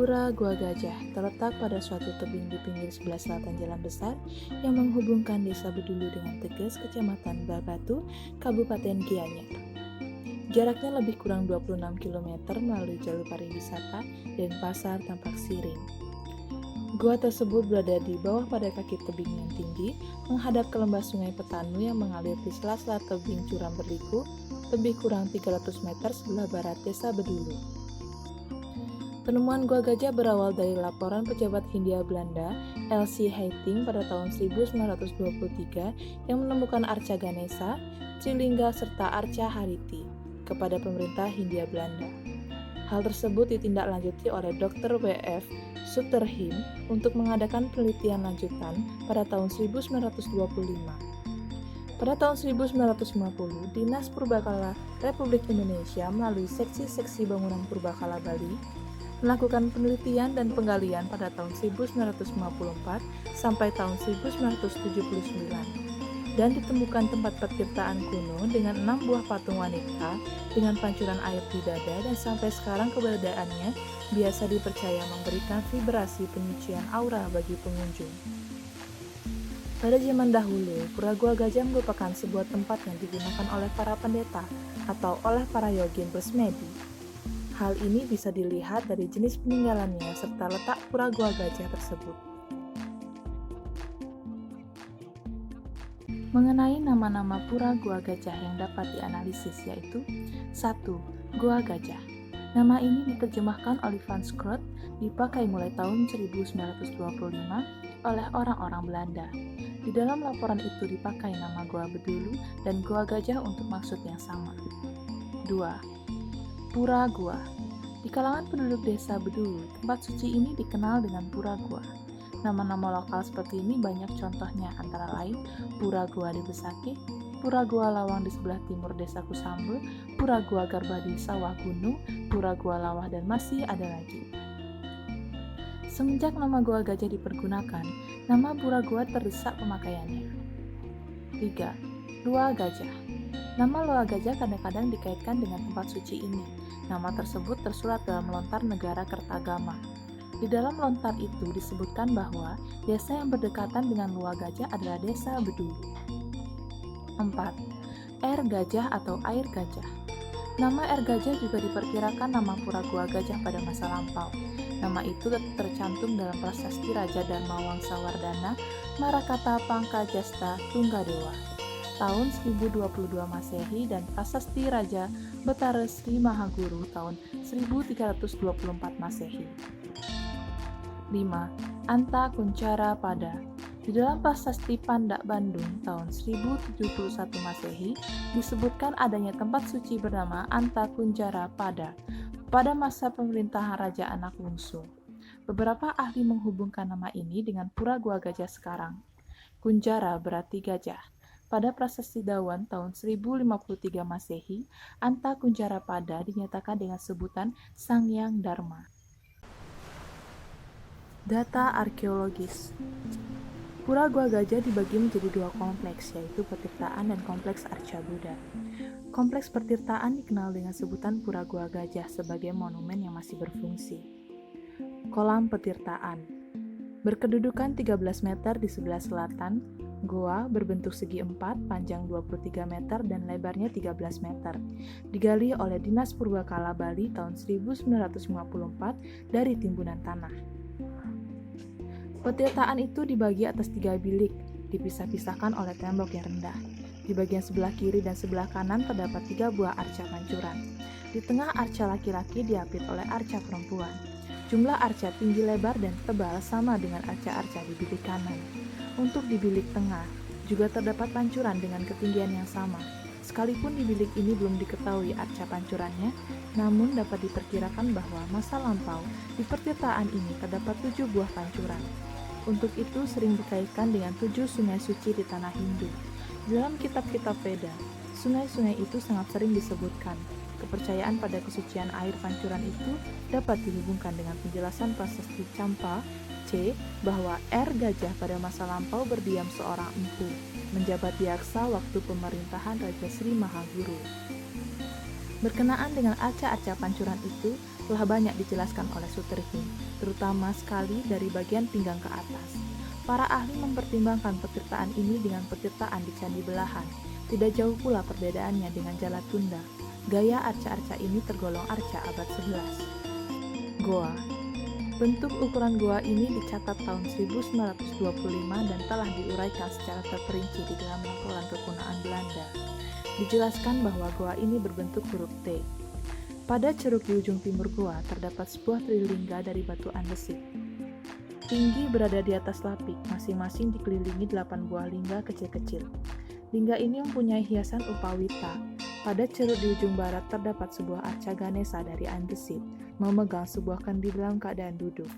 Pura Gua Gajah terletak pada suatu tebing di pinggir sebelah selatan Jalan Besar yang menghubungkan Desa Bedulu dengan Teges, Kecamatan Babatu, Kabupaten Gianyar. Jaraknya lebih kurang 26 km melalui jalur pariwisata dan pasar Tampak Siring. Gua tersebut berada di bawah pada kaki tebing yang tinggi, menghadap ke lembah Sungai Petanu yang mengalir di sela-sela tebing curam berliku, lebih kurang 300 meter sebelah barat Desa Bedulu. Penemuan gua gajah berawal dari laporan pejabat Hindia Belanda L.C. Heiting pada tahun 1923 yang menemukan arca Ganesha, Trilingga serta arca Hariti kepada pemerintah Hindia Belanda. Hal tersebut ditindaklanjuti oleh Dr. W.F. Sutterheim untuk mengadakan penelitian lanjutan pada tahun 1925. Pada tahun 1950, Dinas Purbakala Republik Indonesia melalui seksi-seksi bangunan Purbakala Bali melakukan penelitian dan penggalian pada tahun 1954 sampai tahun 1979 dan ditemukan tempat petirtaan kuno dengan 6 buah patung wanita dengan pancuran air di dada dan sampai sekarang keberadaannya biasa dipercaya memberikan vibrasi penyucian aura bagi pengunjung. Pada zaman dahulu, Pura Gua Gajah merupakan sebuah tempat yang digunakan oleh para pendeta atau oleh para yogin bersemedi. Hal ini bisa dilihat dari jenis peninggalannya serta letak Pura Gua Gajah tersebut. Mengenai nama-nama Pura Gua Gajah yang dapat dianalisis yaitu 1. Gua Gajah. Nama ini diterjemahkan oleh Van Scroat, dipakai mulai tahun 1925 oleh orang-orang Belanda. Di dalam laporan itu dipakai nama Gua Bedulu dan Gua Gajah untuk maksud yang sama. 2. Pura Gua. Di kalangan penduduk desa Bedulu, tempat suci ini dikenal dengan Pura Gua. Nama-nama lokal seperti ini banyak contohnya, antara lain Pura Gua di Besaki, Pura Gua Lawang di sebelah timur desa Kusambe, Pura Gua Garba di Sawah Gunung, Pura Gua Lawah, dan masih ada lagi. Semenjak nama Gua Gajah dipergunakan, nama Pura Gua terdesak pemakaiannya. 3. Lua Gajah. Nama Lua Gajah kadang-kadang dikaitkan dengan tempat suci ini. Nama tersebut tersurat dalam lontar negara Kertagama. Di dalam lontar itu disebutkan bahwa desa yang berdekatan dengan Lua Gajah adalah desa Bedulu. 4. Air Gajah atau Air Gajah. Nama Air Gajah juga diperkirakan nama Pura Gua Gajah pada masa lampau. Nama itu tercantum dalam prasasti Raja Dharma Wangsawardhana Marakata Pangkajasta Tunggadewa tahun 1022 Masehi dan prasasti Raja Betara Sri Mahaguru tahun 1324 Masehi. 5. Anta Kuncara Pada. Di dalam prasasti Pandak Bandung tahun 1071 Masehi disebutkan adanya tempat suci bernama Anta Kuncara Pada pada masa pemerintahan Raja Anak Wungsu. Beberapa ahli menghubungkan nama ini dengan Pura Gua Gajah sekarang. Kunjara berarti gajah. Pada prasasti Dawan tahun 1053 Masehi, Anta Kunjara Pada dinyatakan dengan sebutan Sangyang Dharma. Data arkeologis. Pura Gua Gajah dibagi menjadi dua kompleks, yaitu Petirtaan dan Kompleks Arca Buddha. Kompleks Petirtaan dikenal dengan sebutan Pura Gua Gajah sebagai monumen yang masih berfungsi. Kolam Petirtaan berkedudukan 13 meter di sebelah selatan. Goa berbentuk segi 4, panjang 23 meter dan lebarnya 13 meter. Digali oleh Dinas Purbakala Bali tahun 1954 dari timbunan tanah. Petirtaan itu dibagi atas 3 bilik, dipisah-pisahkan oleh tembok yang rendah. Di bagian sebelah kiri dan sebelah kanan terdapat 3 buah arca pancuran. Di tengah arca laki-laki diapit oleh arca perempuan. Jumlah arca tinggi, lebar, dan tebal sama dengan arca-arca di bilik kanan. Untuk di bilik tengah, juga terdapat pancuran dengan ketinggian yang sama. Sekalipun di bilik ini belum diketahui arca pancurannya, namun dapat diperkirakan bahwa masa lampau di petirtaan ini terdapat 7 buah pancuran. Untuk itu sering dikaitkan dengan 7 sungai suci di tanah Hindu. Dalam kitab-kitab Veda, Sungai-sungai itu sangat sering disebutkan. Kepercayaan pada kesucian air pancuran itu dapat dihubungkan dengan penjelasan prasasti Campa C bahwa air gajah pada masa lampau berdiam seorang empu, menjabat diaksa waktu pemerintahan Raja Sri Mahaguru. Berkenaan dengan arca-arca pancuran itu telah banyak dijelaskan oleh Suterhim, terutama sekali dari bagian pinggang ke atas. Para ahli mempertimbangkan petirtaan ini dengan petirtaan di Candi Belahan. Tidak jauh pula perbedaannya dengan Jalatunda. Gaya arca-arca ini tergolong arca abad 11. Goa. Bentuk ukuran goa ini dicatat tahun 1925 dan telah diuraikan secara terperinci di dalam laporan kepunaan Belanda. Dijelaskan bahwa goa ini berbentuk huruf T. Pada ceruk di ujung timur goa terdapat sebuah trilingga dari batu andesit. Tinggi berada di atas lapik, masing-masing dikelilingi 8 buah lingga kecil-kecil. Lingga ini mempunyai hiasan upawita. Pada ceruk di ujung barat terdapat sebuah arca Ganesha dari andesit, memegang sebuah kendi dalam keadaan duduk.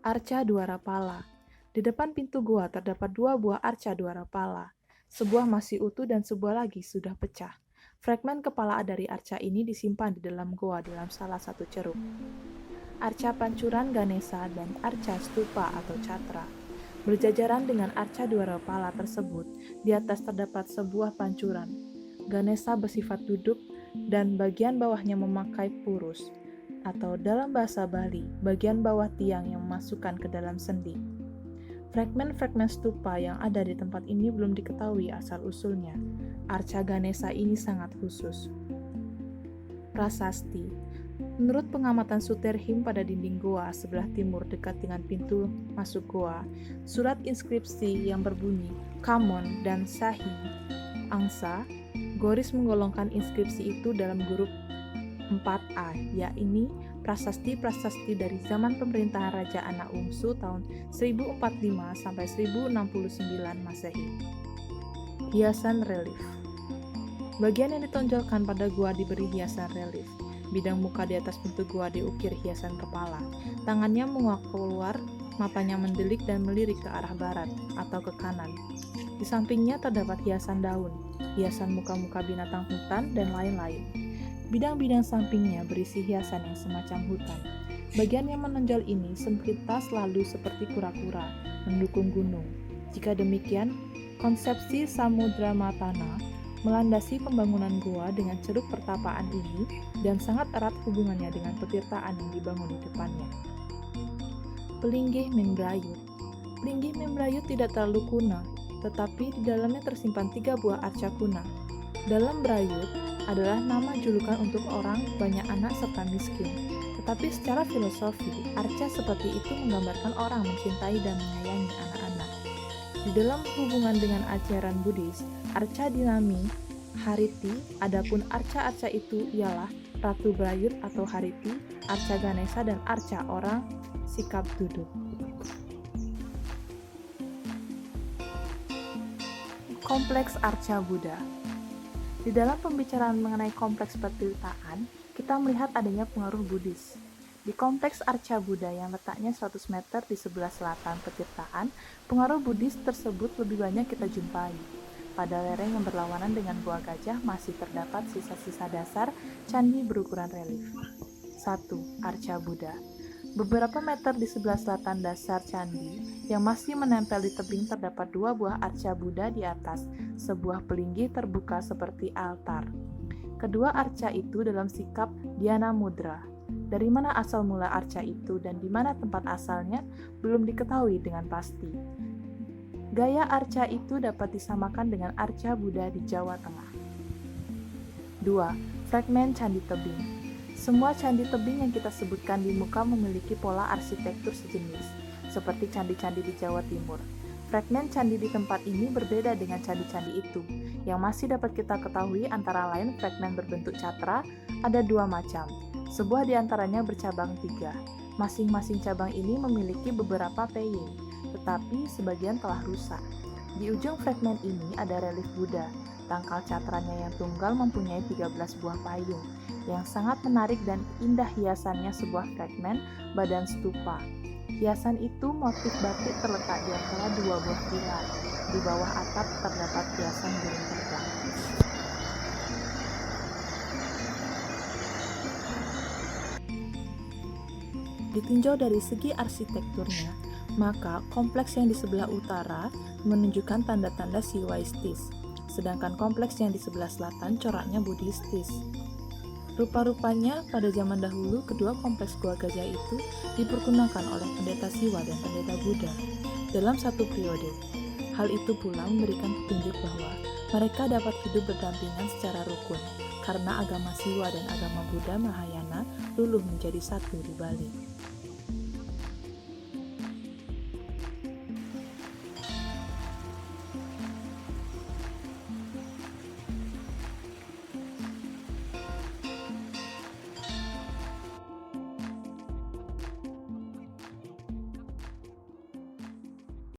Arca Dwarapala. Di depan pintu gua terdapat 2 buah arca Dwarapala. Sebuah masih utuh dan sebuah lagi sudah pecah. Fragmen kepala dari arca ini disimpan di dalam goa dalam salah satu ceruk. Arca pancuran Ganesha dan arca stupa atau catra. Berjajaran dengan arca Dwarapala tersebut, di atas terdapat sebuah pancuran. Ganesha bersifat duduk dan bagian bawahnya memakai purus, atau dalam bahasa Bali, bagian bawah tiang yang memasukkan ke dalam sendi. Fragmen-fragmen stupa yang ada di tempat ini belum diketahui asal-usulnya. Arca Ganesha ini sangat khusus. Prasasti. Menurut pengamatan Suterhim pada dinding goa sebelah timur dekat dengan pintu masuk goa, surat inskripsi yang berbunyi Kamon dan Sahi Angsa, Goris menggolongkan inskripsi itu dalam grup 4A, yakni prasasti-prasasti dari zaman pemerintahan Raja Anak Wungsu tahun 1045 sampai 1069 Masehi. Hiasan relief. Bagian yang ditonjolkan pada gua diberi hiasan relief. Bidang muka di atas pintu gua diukir hiasan kepala. Tangannya menguak keluar, matanya mendelik dan melirik ke arah barat atau ke kanan. Di sampingnya terdapat hiasan daun, hiasan muka-muka binatang hutan, dan lain-lain. Bidang-bidang sampingnya berisi hiasan yang semacam hutan. Bagian yang menonjol ini sepintas selalu seperti kura-kura, mendukung gunung. Jika demikian, konsepsi Samudra Matana melandasi pembangunan goa dengan ceruk pertapaan ini dan sangat erat hubungannya dengan petirtaan yang dibangun di depannya. Pelinggih Membrayut. Pelinggih Membrayut tidak terlalu kuno, tetapi di dalamnya tersimpan 3 buah arca kuna. Dalam Brayut adalah nama julukan untuk orang banyak anak serta miskin. Tetapi secara filosofi, arca seperti itu menggambarkan orang mencintai dan menyayangi anak-anak. Di dalam hubungan dengan ajaran Buddhis, arca dinami Hariti, adapun arca-arca itu ialah Ratu Brayut atau Hariti, arca Ganesha, dan arca orang sikap duduk. Kompleks arca Buddha. Di dalam pembicaraan mengenai kompleks petirtaan, kita melihat adanya pengaruh Buddhis. Di kompleks arca Buddha yang letaknya 100 meter di sebelah selatan petirtaan, pengaruh Buddhis tersebut lebih banyak kita jumpai. Pada lereng yang berlawanan dengan Gua Gajah masih terdapat sisa-sisa dasar candi berukuran relief. 1. Arca Buddha. Beberapa meter di sebelah selatan dasar candi yang masih menempel di tebing terdapat 2 buah arca Buddha di atas sebuah pelinggih terbuka seperti altar. Kedua arca itu dalam sikap dhyana mudra. Dari mana asal mula arca itu dan di mana tempat asalnya belum diketahui dengan pasti. Gaya arca itu dapat disamakan dengan arca Buddha di Jawa Tengah. 2. Fragmen candi tebing. Semua candi tebing yang kita sebutkan di muka memiliki pola arsitektur sejenis, seperti candi-candi di Jawa Timur. Fragmen candi di tempat ini berbeda dengan candi-candi itu. Yang masih dapat kita ketahui antara lain fragmen berbentuk catra ada 2 macam. Sebuah di antaranya bercabang 3. Masing-masing cabang ini memiliki beberapa peying, tetapi sebagian telah rusak. Di ujung fragmen ini ada relief Buddha. Tangkal catranya yang tunggal mempunyai 13 buah payung. Yang sangat menarik dan indah hiasannya sebuah fragmen badan stupa. Hiasan itu motif batik terletak di antara 2 buah pilar. Di bawah atap terdapat hiasan burung terbang. Ditinjau dari segi arsitekturnya, maka kompleks yang di sebelah utara menunjukkan tanda-tanda Siwaistis, sedangkan kompleks yang di sebelah selatan coraknya Buddhistis. Rupa-rupanya pada zaman dahulu kedua kompleks Gua Gajah itu dipergunakan oleh pendeta Siwa dan pendeta Buddha dalam satu periode. Hal itu pula memberikan petunjuk bahwa mereka dapat hidup berdampingan secara rukun karena agama Siwa dan agama Buddha Mahayana luluh menjadi satu di Bali.